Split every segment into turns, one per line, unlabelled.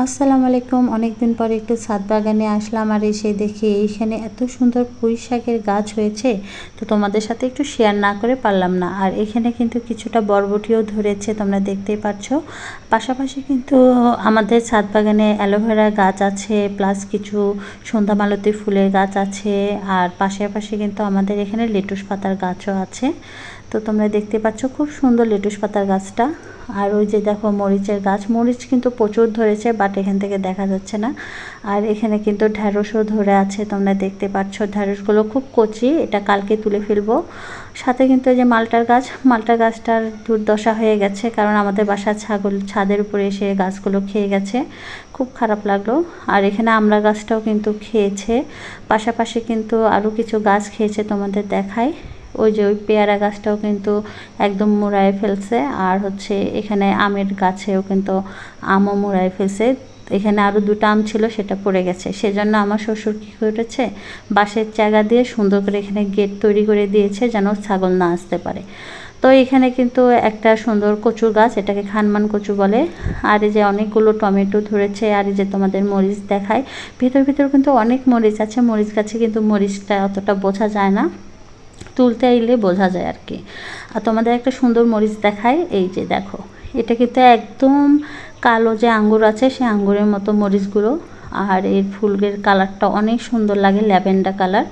আসসালামু আলাইকুম। অনেকদিন পরে একটু ছাদ বাগানে আসলাম আর এসে দেখি এইখানে এত সুন্দর পুঁই শাকের গাছ হয়েছে, তো তোমাদের সাথে একটু শেয়ার না করে পারলাম না। আর এখানে কিন্তু কিছুটা বরবটিও ধরেছে, তোমরা দেখতেই পাচ্ছ। পাশাপাশি কিন্তু আমাদের ছাদ বাগানে অ্যালোভেরা গাছ আছে, প্লাস কিছু সন্ধ্যামালতী ফুলের গাছ আছে, আর পাশাপাশি কিন্তু আমাদের এখানে লেটুস পাতার গাছও আছে। তো তোমরা দেখতে পাচ্ছ খুব সুন্দর লেটুস পাতার গাছটা। আর ওই যে দেখো মরিচের গাছ, মরিচ কিন্তু প্রচুর ধরেছে, বাট এখান থেকে দেখা যাচ্ছে না। আর এখানে কিন্তু ঢ্যাঁড়সও ধরে আছে, তোমরা দেখতে পাচ্ছ। ঢ্যাঁড়সগুলো খুব কচি, এটা কালকে তুলে ফেলবো। সাথে কিন্তু এই যে মালটার গাছ, মালটার গাছটার দুর্দশা হয়ে গেছে, কারণ আমাদের বাসার ছাগল ছাদের উপরে এসে গাছগুলো খেয়ে গেছে, খুব খারাপ লাগলো। আর এখানে আমড়া গাছটাও কিন্তু খেয়েছে, পাশাপাশি কিন্তু আরও কিছু গাছ খেয়েছে, তোমাদের দেখায়। ওই যে ওই পেয়ারা গাছটাও কিন্তু একদম মুড়ায় ফেলছে, আর হচ্ছে এখানে আমের গাছেও কিন্তু আমও মুড়ায় ফেলছে। এখানে আরও দুটো আম ছিল, সেটা পড়ে গেছে। সেজন্য আমার শ্বশুর কী করেছে, বাঁশের জায়গা দিয়ে সুন্দর করে এখানে গেট তৈরি করে দিয়েছে, যেন ছাগল না আসতে পারে। তো এখানে কিন্তু একটা সুন্দর কচু গাছ, এটাকে খানমান কচু বলে। আর এই যে অনেকগুলো টমেটো ধরেছে, আর এই যে তোমাদের মরিচ দেখায়, ভেতর ভেতর কিন্তু অনেক মরিচ আছে। মরিচ গাছে কিন্তু মরিচটা অতটা বোঝা যায় না, তুলতে এলে বোঝা যায় আর কি। আর তোমাদের একটা সুন্দর মরিচ দেখায়, এই যে দেখো, এটা কিন্তু একদম কালো যে আঙ্গুর আছে, সেই আঙ্গুরের মতো মরিচগুলো। আর এর ফুলের কালারটা অনেক সুন্দর লাগে, ল্যাভেন্ডার কালার।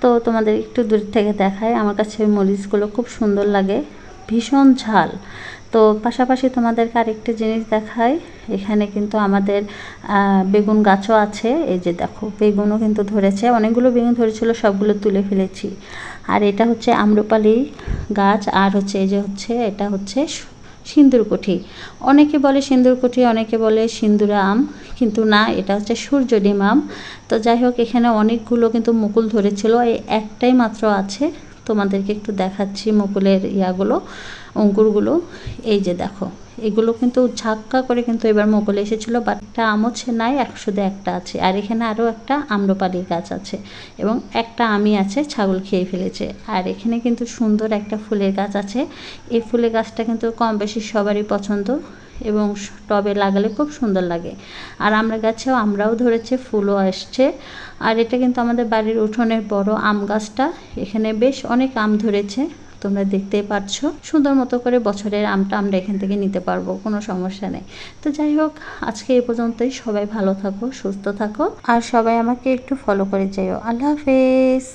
তো তোমাদের একটু দূর থেকে দেখায়, আমার কাছে ওই মরিচগুলো খুব সুন্দর লাগে, ভীষণ ঝাল। তো পাশাপাশি তোমাদেরকে আরেকটা জিনিস দেখাই, এখানে কিন্তু আমাদের বেগুন গাছও আছে। এই যে দেখো, বেগুনও কিন্তু ধরেছে, অনেকগুলো বেগুন ধরেছিল, সবগুলো তুলে ফেলেছি। আর এটা হচ্ছে আম্রপালি গাছ, আর হচ্ছে এই যে হচ্ছে এটা হচ্ছে সিন্দুরকুঠি। অনেকে বলে সিন্দুরকুঠি, অনেকে বলে সিন্দুরা আম, কিন্তু না, এটা হচ্ছে সূর্যডিম আম। তো যাই হোক, এখানে অনেকগুলো কিন্তু মুকুল ধরেছিল, এই একটাই মাত্র আছে। তোমাদেরকে একটু দেখাচ্ছি মুকুলের ইয়াগুলো, অঙ্কুরগুলো। এই যে দেখো, এগুলো কিন্তু ঝাক্কা করে কিন্তু এবার মুকুল এসেছিলো, বাট একটা আম হচ্ছে নাই, শুধু একটা আছে। আর এখানে আরও একটা আম্রপালি গাছ আছে, এবং একটা আমই আছে, ছাগল খেয়ে ফেলেছে। আর এখানে কিন্তু সুন্দর একটা ফুলের গাছ আছে, এই ফুলের গাছটা কিন্তু কম বেশি সবারই পছন্দ, এবং টবে লাগালে খুব সুন্দর লাগে। আর আমরা গাছেও আমরাও ধরেছে, ফুলও আসছে। আর এটা কিন্তু আমাদের বাড়ির উঠোনের বড় আম গাছটা, এখানে বেশ অনেক আম ধরেছে, তোমরা দেখতেই পাচ্ছ। সুন্দর মতো করে বছরের আমটা আমরা এখান থেকে নিতে পারবো, কোনো সমস্যা নেই। তো যাই হোক, আজকে এই পর্যন্তই। সবাই ভালো থাকো, সুস্থ থাকো, আর সবাই আমাকে একটু ফলো করে যাইও। আল্লাহ হাফেজ।